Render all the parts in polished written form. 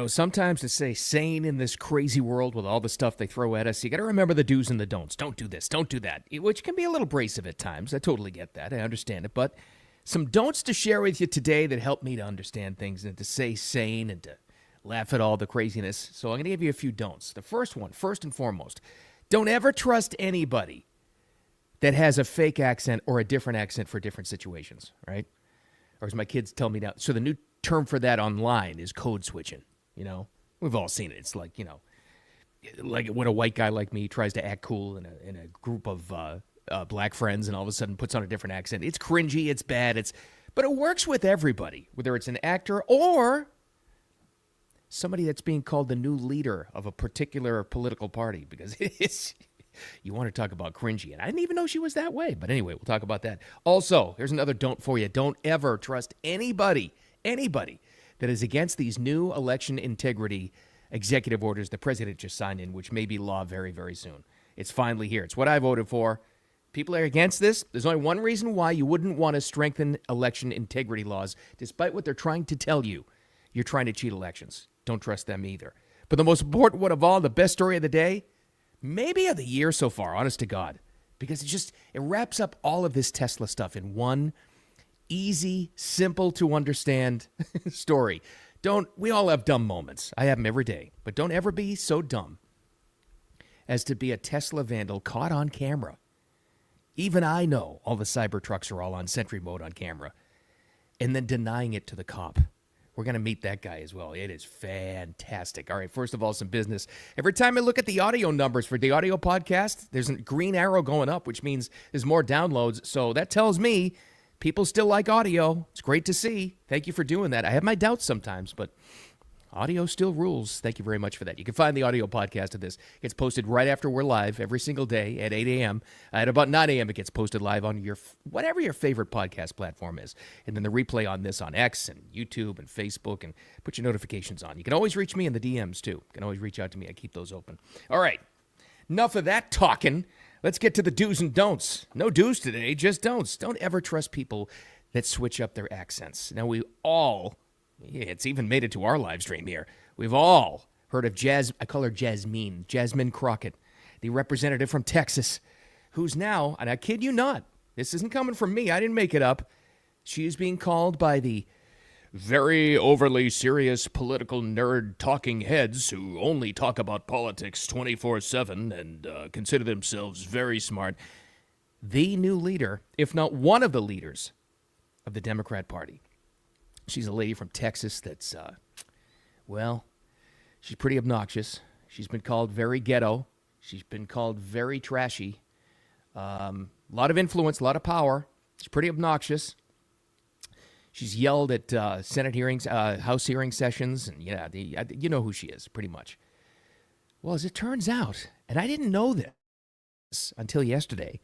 sometimes to stay sane in this crazy world with all the stuff they throw at us, you got to remember the do's and the don'ts. Don't do this, don't do that, which can be a little abrasive at times. I totally get that. I understand it. But some don'ts to share with you today that help me to understand things and to stay sane and to laugh at all the craziness. So I'm going to give you a few don'ts. The first one, first and foremost, don't ever trust anybody that has a fake accent or a different accent for different situations, right? Or as my kids tell me now, so the new term for that online is code switching. We've all seen it. It's like, like when a white guy like me tries to act cool in a group of black friends and all of a sudden puts on a different accent. It's cringy. It's bad. But it works with everybody, whether it's an actor or somebody that's being called the new leader of a particular political party, because you want to talk about cringy. And I didn't even know she was that way. But anyway, we'll talk about that. Also, here's another don't for you. Don't ever trust anybody that is against these new election integrity executive orders the president just signed in, which may be law very, very soon. It's finally here. It's what I voted for. People are against this. There's only one reason why you wouldn't want to strengthen election integrity laws, despite what they're trying to tell you. You're trying to cheat elections. Don't trust them either. But the most important one of all, the best story of the day, maybe of the year so far, honest to God, because it wraps up all of this Tesla stuff in one easy, simple to understand story. We all have dumb moments. I have them every day, but don't ever be so dumb as to be a Tesla vandal caught on camera. Even I know all the cyber trucks are all on sentry mode on camera, and then denying it to the cop. We're going to meet that guy as well. It is fantastic. All right, first of all, some business. Every time I look at the audio numbers for the audio podcast, there's a green arrow going up, which means there's more downloads. So that tells me people still like audio. It's great to see. Thank you for doing that. I have my doubts sometimes, but audio still rules. Thank you very much for that. You can find the audio podcast of this. It gets posted right after we're live every single day at 8 a.m. At about 9 a.m., it gets posted live on whatever your favorite podcast platform is. And then the replay on this on X and YouTube and Facebook, and put your notifications on. You can always reach me in the DMs, too. You can always reach out to me. I keep those open. All right. Enough of that talking. Let's get to the do's and don'ts. No do's today, just don'ts. Don't ever trust people that switch up their accents. Now, it's even made it to our live stream here. We've all heard of I call her Jasmine Crockett, the representative from Texas, who's now, and I kid you not, this isn't coming from me, I didn't make it up, she is being called by the very overly serious political nerd talking heads who only talk about politics 24/7 and consider themselves very smart, the new leader, if not one of the leaders of the Democrat Party. She's a lady from Texas that's, she's pretty obnoxious. She's been called very ghetto. She's been called very trashy. A lot of influence, a lot of power. She's pretty obnoxious. She's yelled at Senate hearings, House hearing sessions, and you know who she is, pretty much. Well, as it turns out, and I didn't know this until yesterday,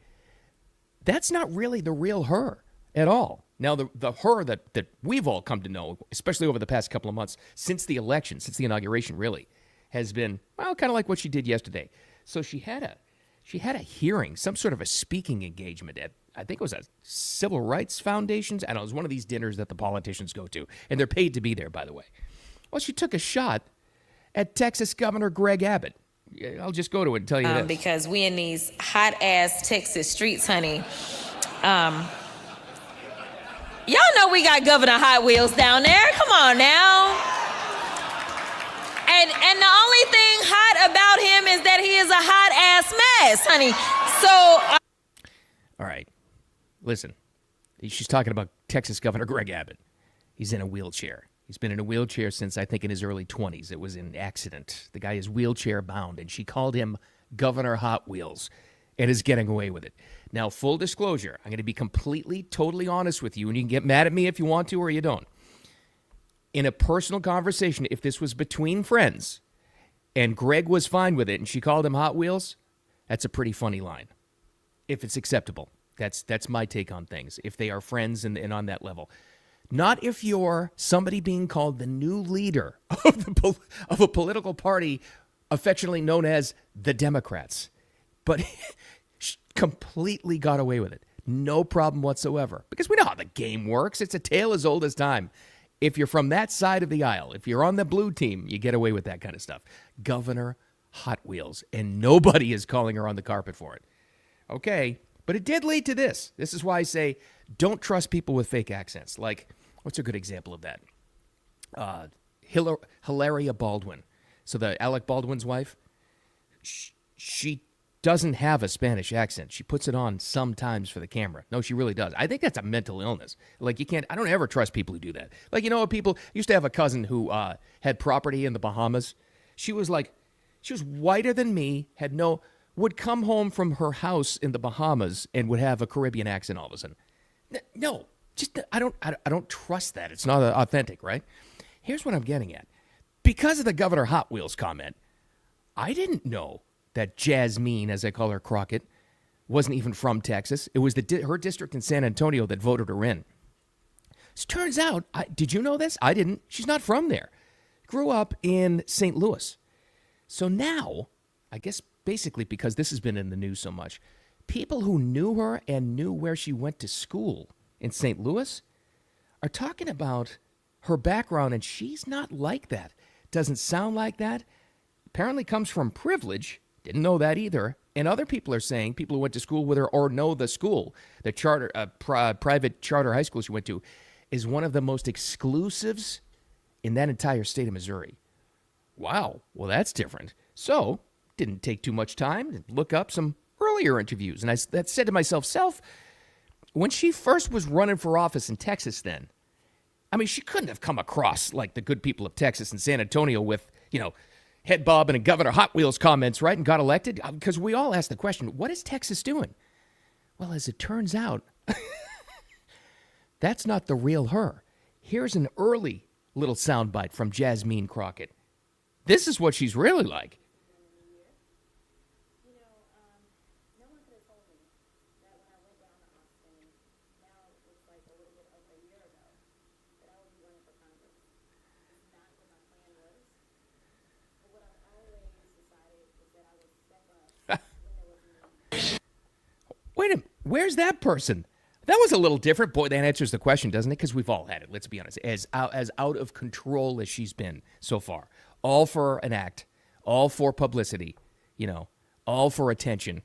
that's not really the real her at all. Now, the her that we've all come to know, especially over the past couple of months, since the election, since the inauguration, really, has been, kind of like what she did yesterday. So she had a hearing, some sort of a speaking engagement at, I think it was a Civil Rights Foundation's. I don't know, it was one of these dinners that the politicians go to, and they're paid to be there, by the way. Well, she took a shot at Texas Governor Greg Abbott. I'll just go to it and tell you this. Because we in these hot-ass Texas streets, honey. Y'all know we got Governor Hot Wheels down there. Come on now. And the only thing hot about him is that he is a hot-ass mess, honey. So... All right. Listen. She's talking about Texas Governor Greg Abbott. He's in a wheelchair. He's been in a wheelchair since, I think, in his early 20s. It was an accident. The guy is wheelchair bound, and she called him Governor Hot Wheels and is getting away with it. Now, full disclosure, I'm going to be completely, totally honest with you, and you can get mad at me if you want to or you don't. In a personal conversation, if this was between friends and Greg was fine with it and she called him Hot Wheels, that's a pretty funny line. If it's acceptable. That's my take on things, if they are friends and on that level. Not if you're somebody being called the new leader of a political party affectionately known as the Democrats. But completely got away with it. No problem whatsoever. Because we know how the game works. It's a tale as old as time. If you're from that side of the aisle, if you're on the blue team, you get away with that kind of stuff. Governor Hot Wheels, and nobody is calling her on the carpet for it. Okay, but it did lead to this. This is why I say don't trust people with fake accents. Like, what's a good example of that? Hilaria Baldwin. So the Alec Baldwin's wife, she doesn't have a Spanish accent. She puts it on sometimes for the camera. No, she really does. I think that's a mental illness. Like, I don't ever trust people who do that. Like, people used to have a cousin who had property in the Bahamas. She was whiter than me, would come home from her house in the Bahamas and would have a Caribbean accent all of a sudden. No, I don't trust that. It's not authentic, right? Here's what I'm getting at. Because of the Governor Hot Wheels comment, I didn't know that Jasmine, as I call her, Crockett, wasn't even from Texas. It was her district in San Antonio that voted her in. So it turns out, did you know this? I didn't. She's not from there. Grew up in St. Louis. So now, I guess basically because this has been in the news so much, people who knew her and knew where she went to school in St. Louis are talking about her background, and she's not like that. Doesn't sound like that. Apparently comes from privilege. Didn't know that either. And other people are saying, people who went to school with her or know the school, the private charter high school she went to, is one of the most exclusives in that entire state of Missouri. Wow. Well, that's different. So, didn't take too much time to look up some earlier interviews. And I said to myself, when she first was running for office in Texas then, I mean, she couldn't have come across like the good people of Texas and San Antonio with, head bob and Governor Hot Wheels comments, right, and got elected. Because we all asked the question, what is Texas doing? Well, as it turns out, that's not the real her. Here's an early little soundbite from Jasmine Crockett. This is what she's really like. Wait a minute, where's that person? That was a little different. Boy, that answers the question, doesn't it? Because we've all had it, let's be honest. As out of control as she's been so far. All for an act. All for publicity. All for attention.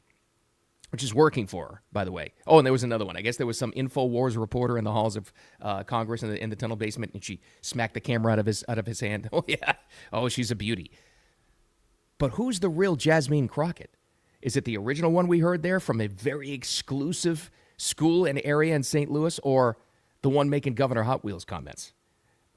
Which is working for her, by the way. Oh, and there was another one. I guess there was some InfoWars reporter in the halls of Congress in the tunnel basement, and she smacked the camera out of his hand. Oh, yeah. Oh, she's a beauty. But who's the real Jasmine Crockett? Is it the original one we heard there from a very exclusive school and area in St. Louis, or the one making Governor Hot Wheels comments?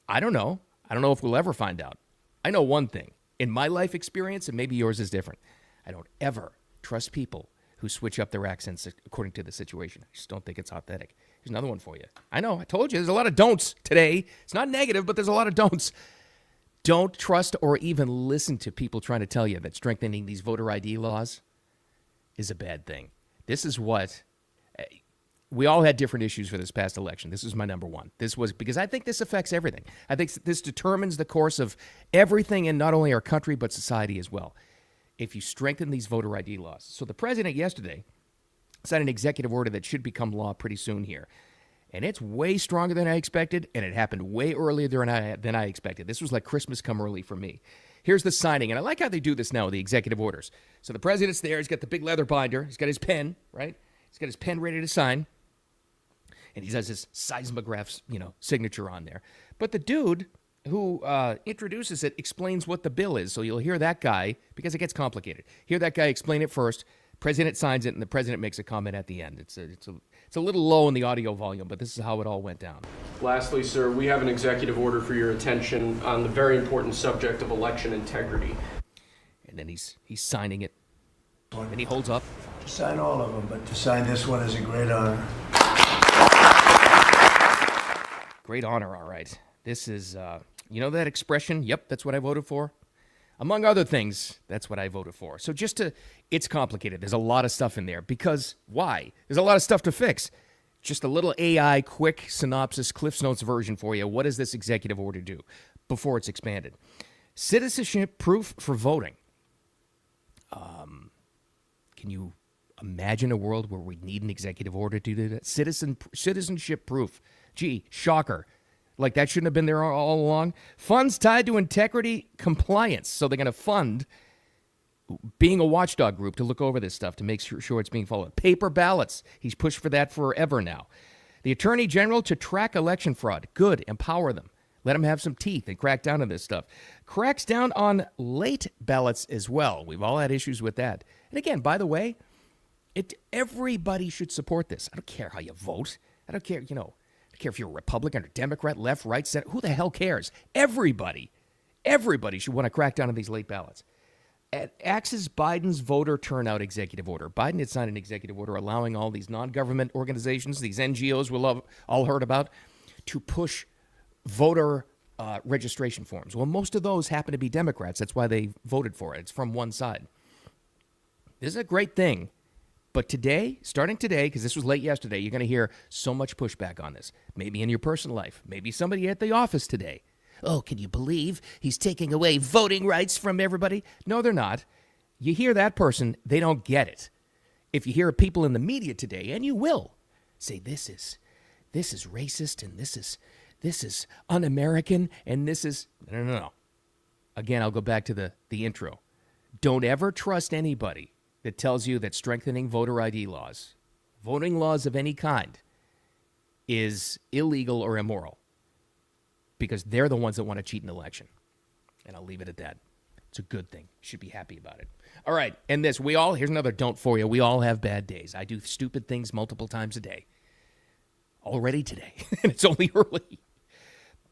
I don't know. I don't know if we'll ever find out. I know one thing. In my life experience, and maybe yours is different, I don't ever trust people who switch up their accents according to the situation. I just don't think it's authentic. Here's another one for you. I know. I told you. There's a lot of don'ts today. It's not negative, but there's a lot of don'ts. Don't trust or even listen to people trying to tell you that strengthening these voter ID laws is a bad thing. This is what we all had different issues for this past election. This is my number one. This was because I think this affects everything. I think this determines the course of everything in not only our country, but society as well. If you strengthen these voter ID laws. So the president yesterday signed an executive order that should become law pretty soon here. And it's way stronger than I expected, and it happened way earlier than I expected. This was like Christmas come early for me. Here's the signing, and I like how they do this now, the executive orders. So the president's there. He's got the big leather binder. He's got his pen, right? He's got his pen ready to sign. And he has his seismograph, signature on there. But the dude who introduces it explains what the bill is. So you'll hear that guy, because it gets complicated. Hear that guy explain it first. President signs it, and the president makes a comment at the end. It's a little low in the audio volume, but this is how it all went down. Lastly, sir, we have an executive order for your attention on the very important subject of election integrity. And then he's signing it. And he holds up. To sign all of them, but to sign this one is a great honor. Great honor, all right. This is, that expression? Yep, that's what I voted for. Among other things, that's what I voted for. So it's complicated. There's a lot of stuff in there. Because why? There's a lot of stuff to fix. Just a little AI quick synopsis, Cliff's Notes version for you. What does this executive order do before it's expanded? Citizenship proof for voting. Can you imagine a world where we need an executive order to do that? Citizenship proof. Gee, shocker. Like that shouldn't have been there all along. Funds tied to integrity compliance. So they're going to fund being a watchdog group to look over this stuff to make sure it's being followed. Paper ballots. He's pushed for that forever now. The Attorney General to track election fraud. Good. Empower them. Let them have some teeth and crack down on this stuff. Cracks down on late ballots as well. We've all had issues with that. And again, by the way, everybody should support this. I don't care how you vote. I don't care, I don't care if you're a Republican or Democrat, left, right, center. Who the hell cares? Everybody should want to crack down on these late ballots. Axes Biden's voter turnout executive order. Biden had signed an executive order allowing all these non-government organizations, these NGOs we'll all heard about, to push voter registration forms. Well, most of those happen to be Democrats. That's why they voted for it. It's from one side. This is a great thing. But today, starting today, because this was late yesterday, you're going to hear so much pushback on this. Maybe in your personal life. Maybe somebody at the office today. Oh, can you believe he's taking away voting rights from everybody? No, they're not. You hear that person, they don't get it. If you hear people in the media today, and you will, say this is racist, and this is un-American, and this is... No. Again, I'll go back to the intro. Don't ever trust anybody that tells you that strengthening voter ID laws, voting laws of any kind, is illegal or immoral. Because they're the ones that want to cheat an election. And I'll leave it at that. It's a good thing. You should be happy about it. All right, and here's another don't for you. We all have bad days. I do stupid things multiple times a day. Already today. And it's only early.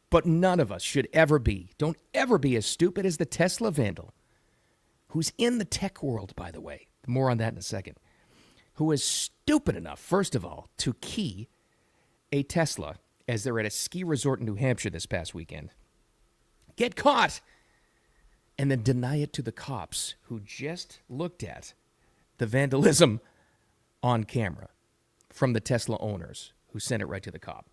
But none of us should don't ever be as stupid as the Tesla vandal, who's in the tech world, by the way. More on that in a second. Who is stupid enough, first of all, to key a Tesla as they're at a ski resort in New Hampshire this past weekend. Get caught! And then deny it to the cops who just looked at the vandalism on camera from the Tesla owners who sent it right to the cop.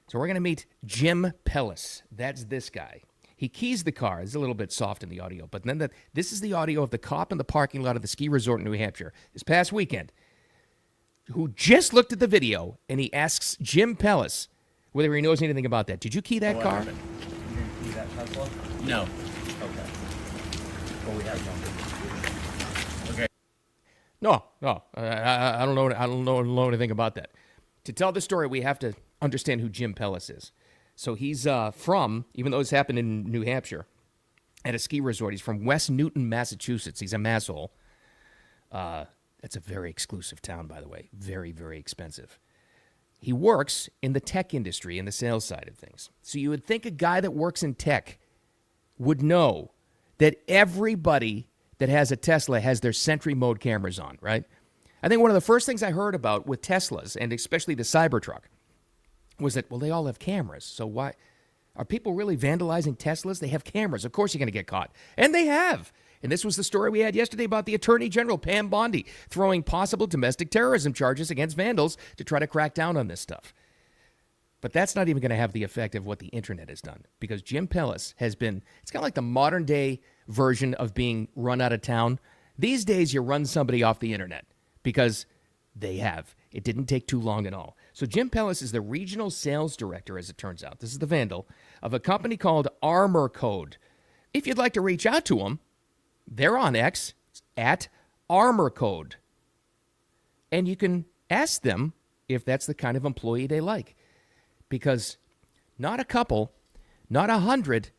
So we're going to meet Jim Pellis. That's this guy. He keys the car. It's a little bit soft in the audio, but then this is the audio of the cop in the parking lot of the ski resort in New Hampshire this past weekend, who just looked at the video, and he asks Jim Pellis whether he knows anything about that. Did you key that car? Did you key that Tesla? No. Okay. Well, we have one. Okay. No. I don't know anything about that. To tell the story, we have to understand who Jim Pellis is. So he's from, even though this happened in New Hampshire, at a ski resort, he's from West Newton, Massachusetts. He's a masshole. That's a very exclusive town, by the way. Very, very expensive. He works in the tech industry, in the sales side of things. So you would think a guy that works in tech would know that everybody that has a Tesla has their Sentry mode cameras on, right? I think one of the first things I heard about with Teslas, and especially the Cybertruck, was that, well, they all have cameras. So why are people really vandalizing Teslas? They have cameras. Of course you're going to get caught. And they have. And this was the story we had yesterday about the Attorney General, Pam Bondi, throwing possible domestic terrorism charges against vandals to try to crack down on this stuff. But that's not even going to have the effect of what the internet has done. Because Jim Pellis has been, it's kind of like the modern day version of being run out of town. These days you run somebody off the internet because they have. It didn't take too long at all. So Jim Pellis is the regional sales director, as it turns out. This is the vandal of a company called Armor Code. If you'd like to reach out to them, they're on X at Armor Code. And you can ask them if that's the kind of employee they like. Because not a couple, not 100,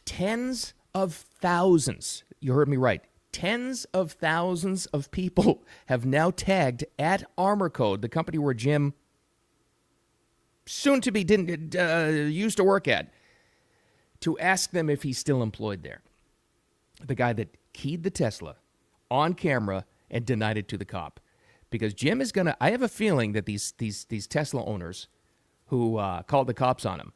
tens of thousands, you heard me right, tens of thousands of people have now tagged at Armor Code, the company where Jim soon to be used to work at, to ask them if he's still employed there. The guy that keyed the Tesla on camera and denied it to the cop. Because Jim is going to, I have a feeling that these Tesla owners who called the cops on him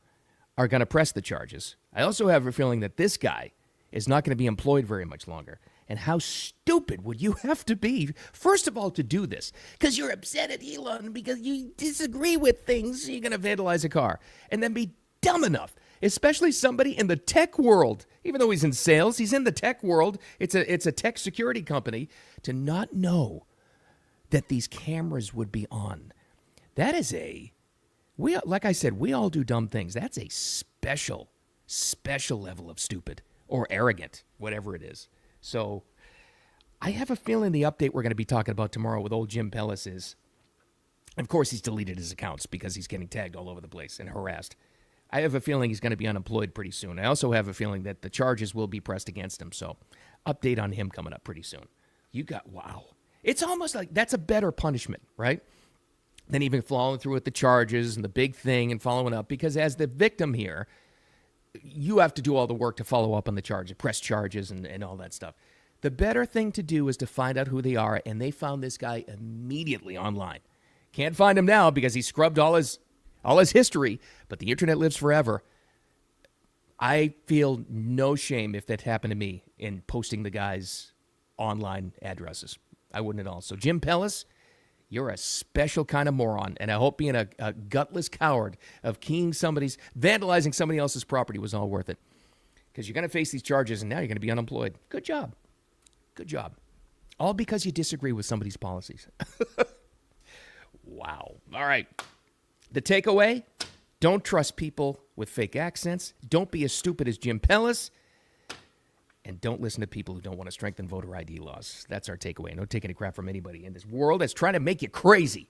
are going to press the charges. I also have a feeling that this guy is not going to be employed very much longer. And how stupid would you have to be, first of all, to do this? Because you're upset at Elon, because you disagree with things, so you're going to vandalize a car. And then be dumb enough, especially somebody in the tech world, even though he's in sales, he's in the tech world, it's a tech security company, to not know that these cameras would be on. That is Like I said, we all do dumb things. That's a special level of stupid or arrogant, whatever it is. So I have a feeling the update we're going to be talking about tomorrow with old Jim Pellis is, of course, he's deleted his accounts because he's getting tagged all over the place and harassed. I have a feeling he's going to be unemployed pretty soon. I also have a feeling that the charges will be pressed against him. So update on him coming up pretty soon. Wow. It's almost like that's a better punishment, right? Than even following through with the charges and the big thing and following up. Because as the victim here, you have to do all the work to follow up on the charges, press charges and all that stuff. The better thing to do is to find out who they are, and they found this guy immediately online. Can't find him now because he scrubbed all his history, but the internet lives forever. I feel no shame if that happened to me in posting the guy's online addresses. I wouldn't at all. So Jim Pellis, you're a special kind of moron, and I hope being a gutless coward of vandalizing somebody else's property was all worth it. Because you're going to face these charges, and now you're going to be unemployed. Good job. Good job. All because you disagree with somebody's policies. Wow. All right. The takeaway, don't trust people with fake accents. Don't be as stupid as Jim Pellis. And don't listen to people who don't want to strengthen voter ID laws. That's our takeaway. Don't take any crap from anybody in this world that's trying to make you crazy.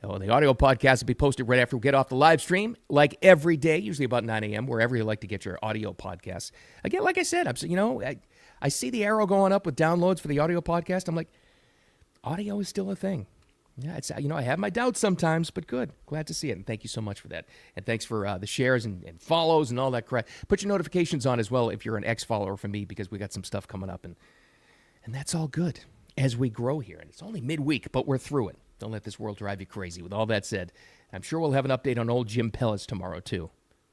Oh, the audio podcast will be posted right after we get off the live stream, like every day, usually about 9 a.m., wherever you like to get your audio podcasts. Again, like I said, I see the arrow going up with downloads for the audio podcast. I'm like, audio is still a thing. Yeah, I have my doubts sometimes, but good. Glad to see it, and thank you so much for that. And thanks for the shares and follows and all that crap. Put your notifications on as well if you're an ex-follower for me, because we got some stuff coming up, and that's all good as we grow here. And it's only midweek, but we're through it. Don't let this world drive you crazy. With all that said, I'm sure we'll have an update on old Jim Pellis tomorrow, too.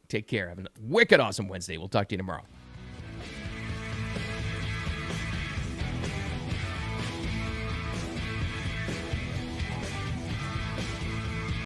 Take care. Have a wicked awesome Wednesday. We'll talk to you tomorrow.